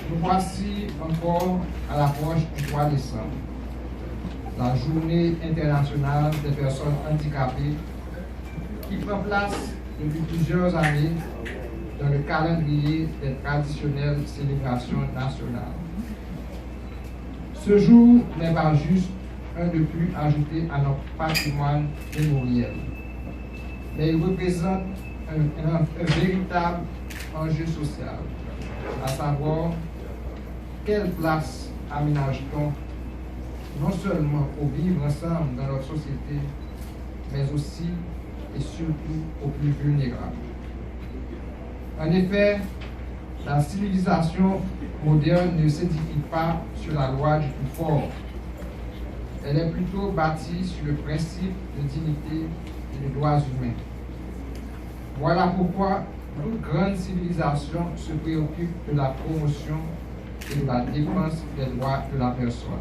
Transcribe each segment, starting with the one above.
Nous voici encore à l'approche du 3 décembre, la journée internationale des personnes handicapées qui prend place depuis plusieurs années dans le calendrier des traditionnelles célébrations nationales. Ce jour n'est pas juste un de plus ajouté à notre patrimoine mémoriel, mais il représente un véritable enjeu social, à savoir quelle place aménage-t-on non seulement au vivre ensemble dans notre société, mais aussi et surtout aux plus vulnérables. En effet, la civilisation moderne ne s'édifie pas sur la loi du plus fort. Elle est plutôt bâtie sur le principe de dignité et de droits humains. Voilà pourquoi toute grande civilisation se préoccupe de la promotion et de la défense des droits de la personne.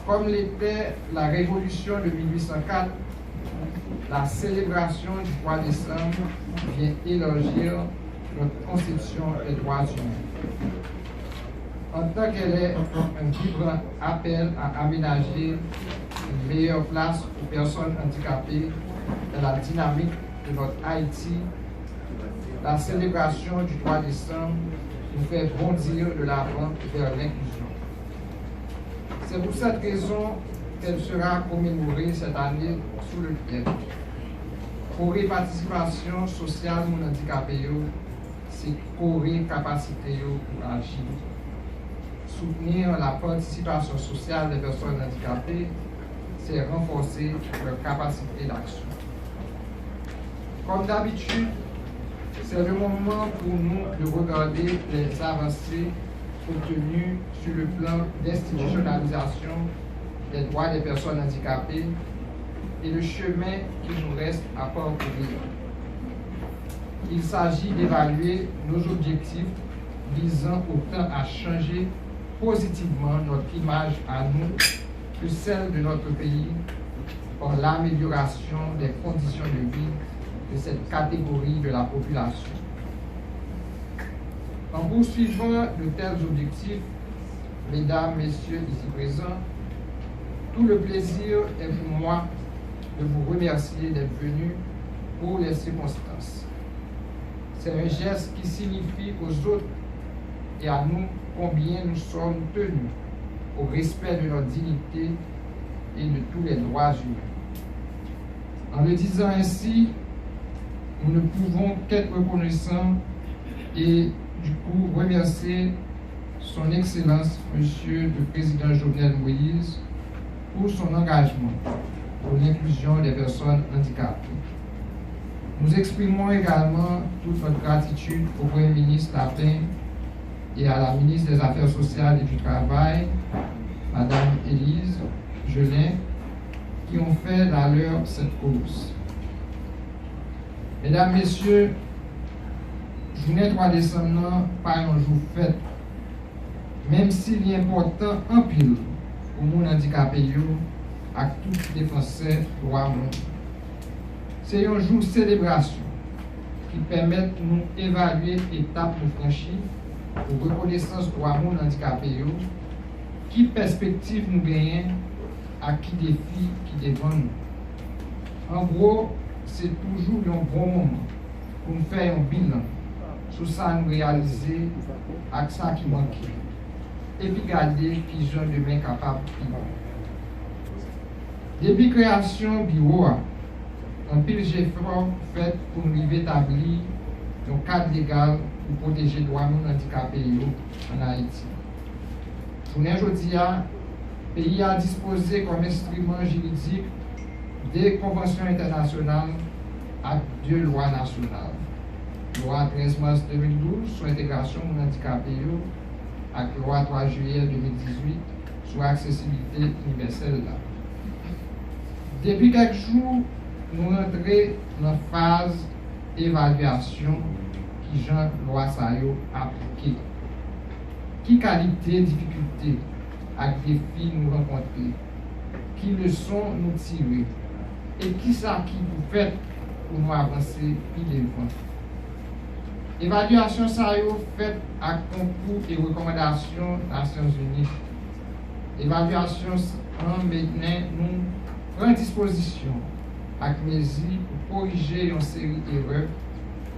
Comme l'était la Révolution de 1804, la célébration du 3 décembre vient élargir notre conception des droits humains. En tant qu'elle est un vibrant appel à aménager une meilleure place aux personnes handicapées dans la dynamique de notre Haïti, la célébration du 3 décembre nous fait bondir de l'avant vers l'inclusion. C'est pour cette raison qu'elle sera commémorée cette année sous le thème Corée participation sociale mon handicapé, c'est Corée capacité pour agir. Soutenir la participation sociale des personnes handicapées, c'est renforcer leur capacité d'action. Comme d'habitude, c'est le moment pour nous de regarder les avancées obtenues sur le plan d'institutionnalisation des droits des personnes handicapées et le chemin qui nous reste à parcourir. Il s'agit d'évaluer nos objectifs visant autant à changer positivement notre image à nous que celle de notre pays par l'amélioration des conditions de vie de cette catégorie de la population. En poursuivant de tels objectifs, mesdames, messieurs ici présents, tout le plaisir est pour moi de vous remercier d'être venus pour les circonstances. C'est un geste qui signifie aux autres et à nous combien nous sommes tenus au respect de notre dignité et de tous les droits humains. En le disant ainsi, nous ne pouvons qu'être reconnaissants et du coup remercier son Excellence, Monsieur le Président Jovenel Moïse, pour son engagement pour l'inclusion des personnes handicapées. Nous exprimons également toute notre gratitude au Premier ministre Lapin et à la ministre des Affaires sociales et du Travail, Madame Élise Gelin, qui ont fait la leur cette cause. Mesdames, Messieurs, journée 3 décembre, pas un jour fête, même s'il est important en pile pour les handicapés à tous les Français droits humains. C'est un jour de célébration qui permet de nous évaluer l'étape nous franchir pour reconnaissance droits humains handicapés, qui perspective nous gagnons, à qui défi qui devant nous. En gros, c'est toujours un bon moment pour nous faire un bilan sur ça nous réaliser avec ça qui manque et puis garder qui genre de main capable de depuis création bureau un pile d'efforts fait pour nous établir un cadre légal pour protéger les droits handicapés en Haïti. Pour aujourd'hui, le pays a disposé comme instrument juridique des conventions internationales à 2 lois nationales. Loi 13 mars 2012 sur l'intégration des handicapés et loi 3 juillet 2018 sur l'accessibilité universelle. Depuis quelques jours, nous entrons dans la phase d'évaluation qui Jean loi Sayo appliquée. Qui qualité, difficulté, avec défis nous rencontrer, qui leçons nous tirer, et qui ça qui vous fait pour nous avancer plus devant. Évaluation ça est faite à concours et recommandations des Nations Unies. Évaluation maintenant nous prend disposition avec mesures pour corriger une série d'erreurs,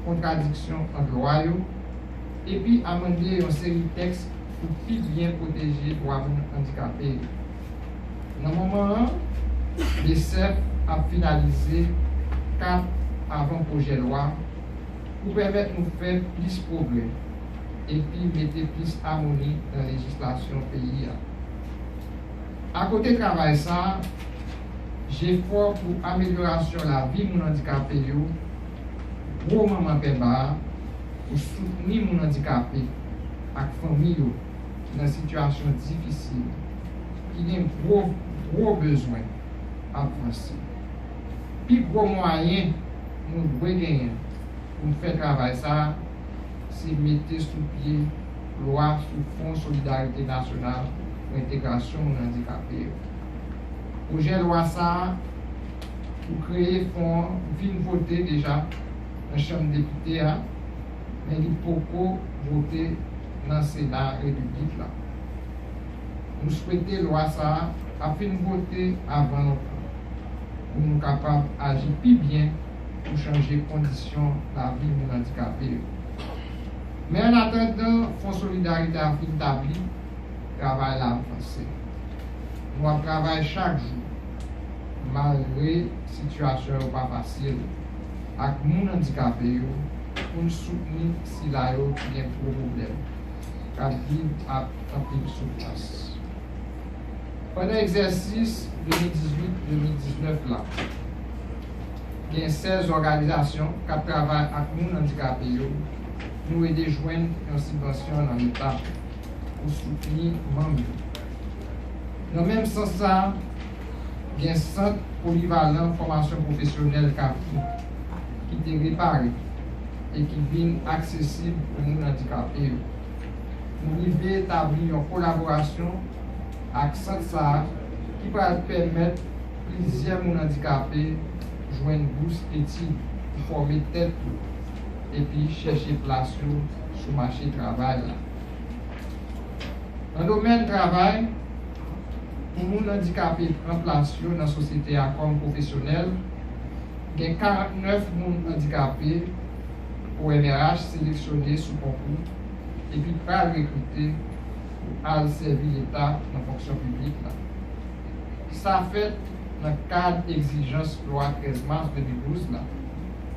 contradictions entre lois et puis amender une série de textes pour plus bien protéger les droits handicapés. Dans le moment, le CEF a finalisé 4 avant-projets de loi pour permettre de nous faire plus de progrès et puis mettre plus d'harmonie dans la législation pays. À côté de travail, ça, j'ai fort pour amélioration de la vie de mon handicapé, gros maman Pemba, pour soutenir mon handicapé avec la famille dans une situation difficile, qui a un gros besoin à penser. Puis, gros moyen, nous devons gagner pour faire travail ça, c'est mettre sous pied loi sous Fonds Solidarité Nationale pour l'intégration des handicapés. Projet de loi ça, pour créer fonds, vient voter déjà dans la Chambre des députés, mais il faut voter dans le Sénat République. Là. Nous souhaitons loi ça, afin de voter avant notre temps, pour nous capables d'agir plus bien pour changer les conditions de la vie des handicapés. Mais en attendant, Fonds Solidarité a établi travail à avancer. Nous travaillons chaque jour, malgré la situation pas facile, avec les handicapés, pour nous soutenir si là il y a un problème, car vivre à un peu de souffrance. Pendant l'exercice 2018-2019, là, il y a 16 organisations qui travaillent avec les handicapés, nous aider à joindre une subvention dans l'État pour soutenir les membres. Dans le même sens, il y a un centre polyvalent de formation professionnelle qui est réparé et qui devient accessible pour les handicapés. Nous devons établir une collaboration avec ce centre qui va permettre plusieurs handicapés de joindre une bourse d'études pour former tête et puis chercher place sur le marché du travail. Dans le domaine du travail, pour les handicapés prennent place dans la société comme professionnels, il y a 49 handicapés au MRH sélectionnés sous concours et puis pas recruter pour aller servir l'État dans la fonction publique. Ça fait dans le cadre d'exigence loi 13 mars 2012 là,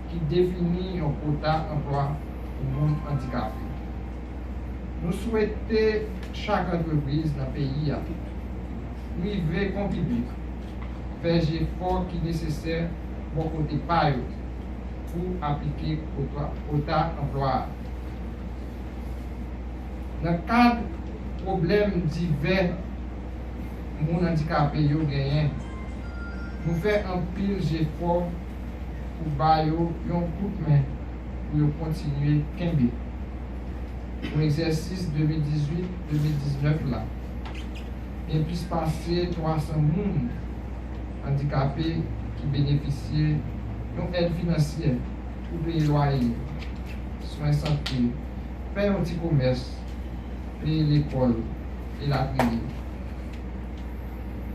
qui définit un quota d'emploi pour les handicapés. Nous souhaitons chaque entreprise dans le pays privé comme public faire l'effort qui est nécessaire pour côté paille pour appliquer quota d'emploi. Dans le cadre de problèmes divers, les handicapés gagnent. Nous faisons un pile d'efforts pour bailler un coup de main pour continuer à camber. Pour l'exercice 2018-2019 là, il puisse passer 300 personnes handicapés qui bénéficient d'une aide financière pour payer le loyer, soins santé, faire un petit commerce, payer l'école et la prière.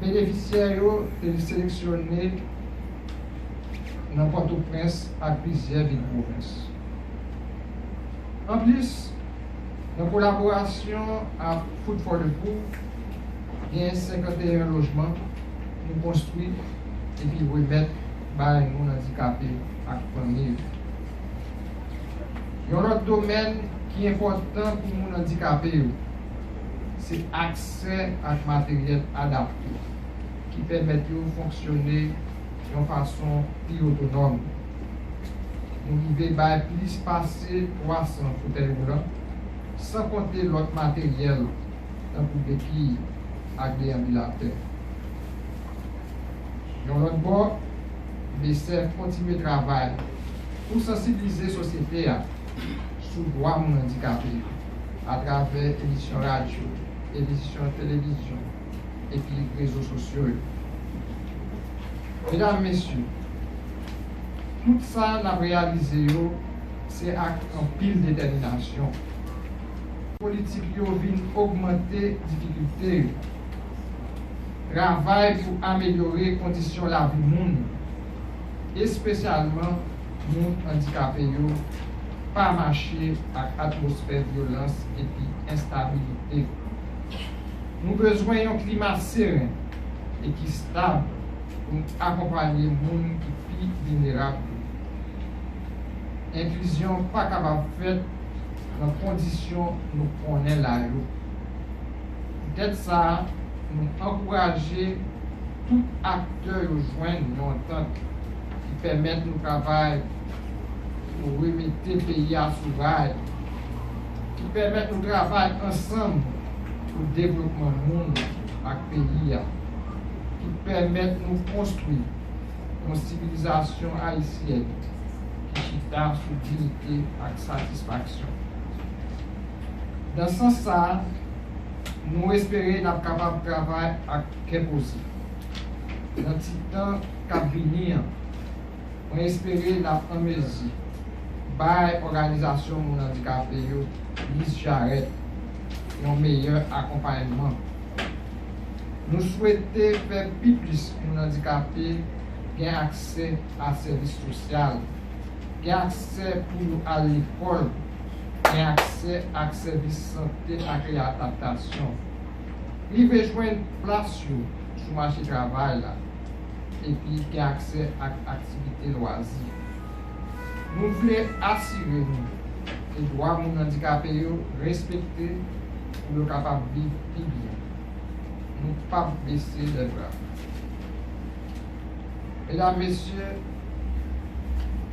Bénéficiaires sont sélectionnés dans Port-au-Prince à plusieurs villes provinces. En plus, en collaboration avec Food for the Poor, il y a 51 logements nous construisons et puis remettre par les handicapés à la famille. Il y a un autre domaine qui est important pour les handicapés, c'est l'accès à matériel adapté qui permet de fonctionner de façon plus autonome. Nous devons plus passer 300 fauteuils roulants sans compter l'autre matériel dans le béquille et déambulateurs. Dans l'autre bord, BCF continue de travailler pour sensibiliser la société sur le droit de handicapés à travers l'émission radio, l'émission télévision et puis les réseaux sociaux. Mesdames, Messieurs, tout ça n'a réalisé c'est avec un pile de détermination. Politique vient augmenter difficultés. Travail pour améliorer les conditions de la vie du monde, et spécialement les gens handicapés, pas marcher avec atmosphère de violence et puis instabilité. Nous avons besoin d'un climat serein et qui stable pour accompagner les gens qui sont plus vulnérables. Inclusion pas capable de faire dans les conditions que nous connaissons là. Peut-être ça, nous encourager tout acteur à joindre une entente qui permette nous travailler pour remettre le pays à souverain, qui permette nous travailler ensemble pour le développement du monde et du pays, qui permette nous construire une civilisation haïtienne qui chita sous dignité et satisfaction. Dans ce sens, nous espérons être capables de travailler avec quel possible. Dans le temps qui venir, nous espérons être en mesure par l'organisation de handicapés, Miss Jarrett, un meilleur accompagnement. Nous souhaitons faire plus pour les handicapés qui ont accès à services sociaux, qui ont accès pour à l'école, qui ont accès à services santé et réadaptation. Ils veulent jouer une place sur le marché du travail et puis qui ont accès à l'activité loisirs. Nous voulons assurer nous les droits de nos handicapés respectés pour être capables de vivre plus bien. Nous ne pas baisser les bras. Mesdames, Messieurs,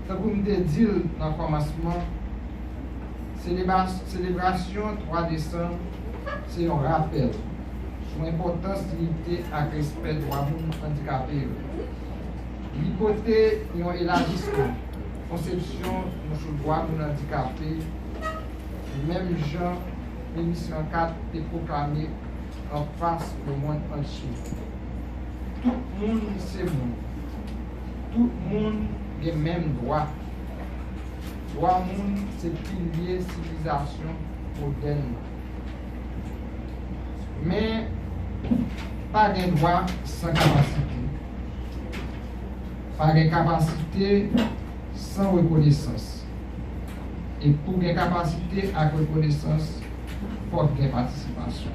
comme vous me dit dans le commencement, célébration 3 décembre, c'est un rappel sur l'importance de l'unité et respect des droits de nos handicapés. L'hypothèse et l'élargissement, conception de nos droits de nos handicapés, même Jean 1904 est proclamé en face du monde entier. Tout le monde c'est bon. Tout le monde a les mêmes droits. Droit monde c'est pilier civilisation moderne. Mais pas de droit sans capacité. Pas de capacité sans reconnaissance. Et pour des capacités à reconnaissance, il faut qu'il y ait participation.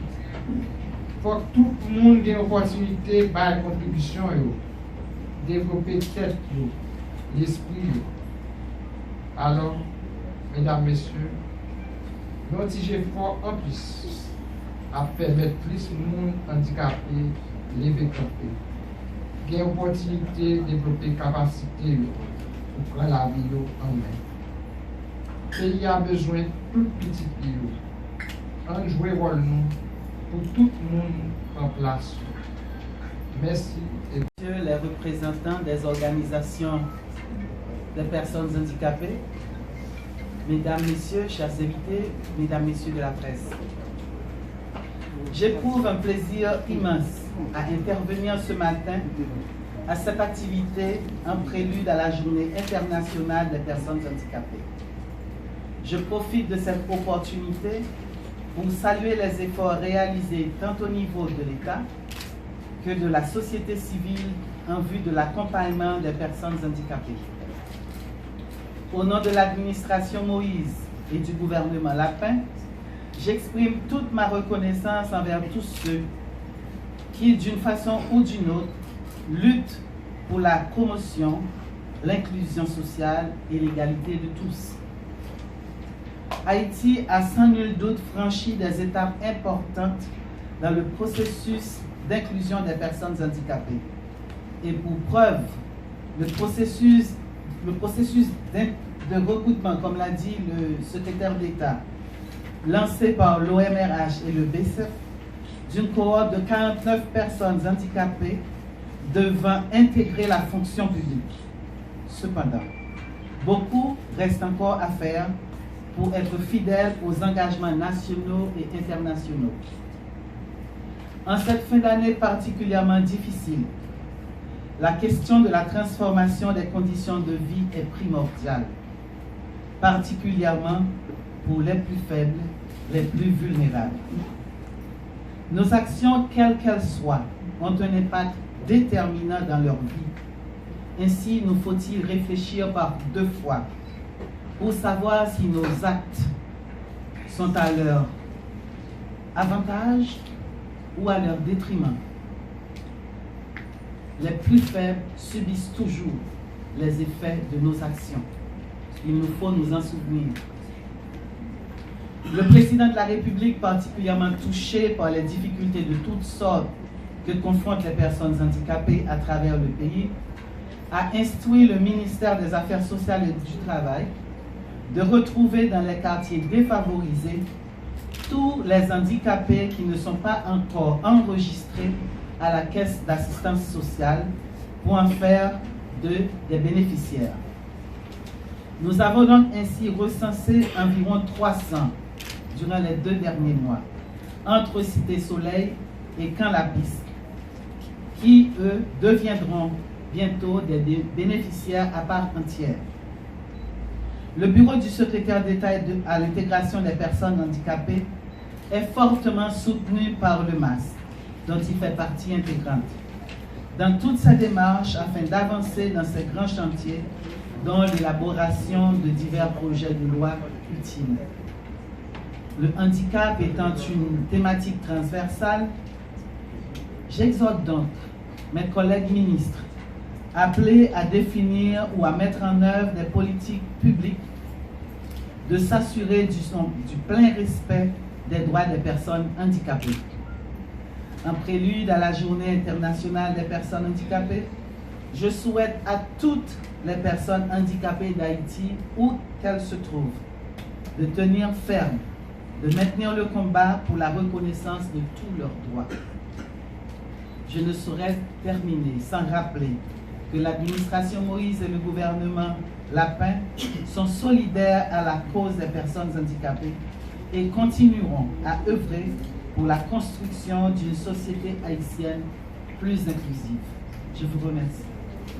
Il faut que tout le monde ait l'opportunité par la contribution, développer tête, l'esprit. Alors, mesdames, messieurs, nous avons fort en plus à permettre plus de monde handicapé de lever camper. Il y a l'opportunité de développer capacité pour prendre la vie en main. Le pays a besoin de tout petit pays. On joue rôle nous pour tout le monde en place. Merci. Messieurs les représentants des organisations des personnes handicapées, mesdames, messieurs, chers invités, mesdames, messieurs de la presse. J'éprouve un plaisir immense à intervenir ce matin à cette activité en prélude à la Journée internationale des personnes handicapées. Je profite de cette opportunité pour saluer les efforts réalisés tant au niveau de l'État que de la société civile en vue de l'accompagnement des personnes handicapées. Au nom de l'administration Moïse et du gouvernement Lapin, j'exprime toute ma reconnaissance envers tous ceux qui, d'une façon ou d'une autre, luttent pour la promotion, l'inclusion sociale et l'égalité de tous. Haïti a sans nul doute franchi des étapes importantes dans le processus d'inclusion des personnes handicapées. Et pour preuve, le processus de recrutement, comme l'a dit le secrétaire d'État, lancé par l'OMRH et le BCEF, d'une cohorte de 49 personnes handicapées devant intégrer la fonction publique. Cependant, beaucoup reste encore à faire pour être fidèles aux engagements nationaux et internationaux. En cette fin d'année particulièrement difficile, la question de la transformation des conditions de vie est primordiale. particulièrement pour les plus faibles, les plus vulnérables. Nos actions, quelles qu'elles soient, ont un impact déterminant dans leur vie. Ainsi, nous faut-il réfléchir par 2 fois pour savoir si nos actes sont à leur avantage ou à leur détriment. Les plus faibles subissent toujours les effets de nos actions. Il nous faut nous en souvenir. Le président de la République, particulièrement touché par les difficultés de toutes sortes que confrontent les personnes handicapées à travers le pays, a instruit le ministère des Affaires sociales et du Travail de retrouver dans les quartiers défavorisés tous les handicapés qui ne sont pas encore enregistrés à la caisse d'assistance sociale pour en faire des bénéficiaires. Nous avons donc ainsi recensé environ 300 durant les 2 derniers mois, entre Cité Soleil et Camp-la-Piste, qui, eux, deviendront bientôt des bénéficiaires à part entière. Le bureau du secrétaire d'État à l'intégration des personnes handicapées est fortement soutenu par le MAS, dont il fait partie intégrante, dans toutes ces démarches afin d'avancer dans ces grands chantiers, dont l'élaboration de divers projets de loi utiles. Le handicap étant une thématique transversale, j'exhorte donc mes collègues ministres appelés à définir ou à mettre en œuvre des politiques publiques de s'assurer du plein respect des droits des personnes handicapées. En prélude à la Journée internationale des personnes handicapées, je souhaite à toutes les personnes handicapées d'Haïti, où qu'elles se trouvent, de tenir ferme, de maintenir le combat pour la reconnaissance de tous leurs droits. Je ne saurais terminer sans rappeler que l'administration Moïse et le gouvernement Lapin sont solidaires à la cause des personnes handicapées et continueront à œuvrer pour la construction d'une société haïtienne plus inclusive. Je vous remercie.